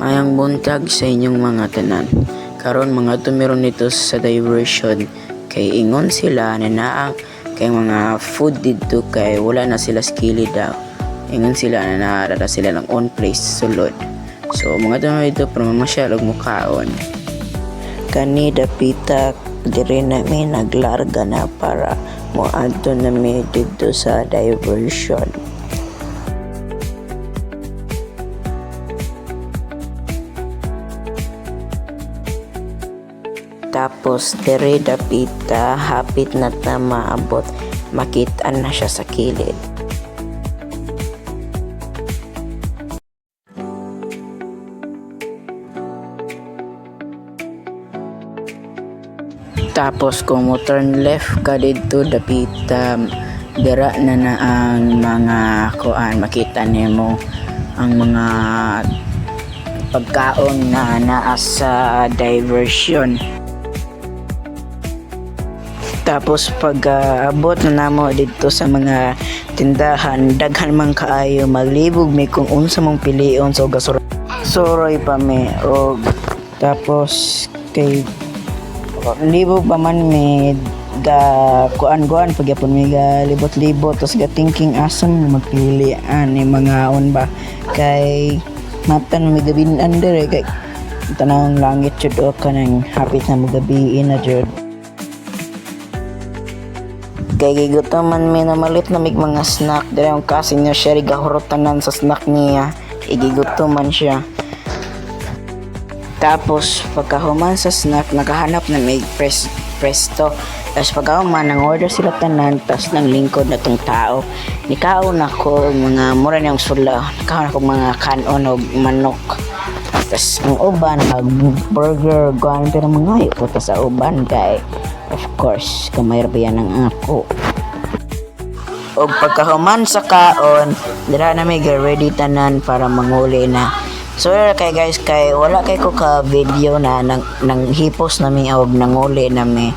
Mayang buntag sa inyong mga tanan. Karon mga tumiron nito sa diversion kay ingon sila na naang kay mga food dito kay wala na sila skili daw. Ingon sila na naarara sila ng on place sulod. So mga tumiron dito para mamasyal og mukaon. Kani dapita dire na may naglarga na para moadto na may dito sa diversion. Tapos dire dapita hapit na maabot, makitaan na siya sa kilid. Tapos kung mo turn left ka dito dapita, dira na ang mga kuan, makita nimo ang mga pagkaon na naa sa diversion. Tapos pag abot na namo dito sa mga tindahan, daghan man kaayo, maglibog may kung unsa mong pilion so gasuroy pa me o tapos kay libog pa man may ga kuan pagyapon may ga libot-libot tapos ga thinking asan magpili ani mga on ba kay matan may gabi under kay tanang langit jud o kanang hapit na magabi na jud. Kay gigutoman may namalit na mig mga snack dira ang kasi niya siya gahorotanan sa snack niya igigutoman siya. Tapos pagkahuman sa snack nakahanap na may presto. Tapos pagkahuman nang order sila tanan tapos nang lingkod na tong tao nikaon ako mga mura niyang sula nikaon ako mga kanon o manok. Tapos ang uban burger guan pero mga ayo po sa uban kay of course kamay ra yan ang ako. Og pagkahuman sa kaon dira na may ready tanan para manguli na. So kay guys kay wala kay ko ka video na nang hipos na mi og nanguli na mi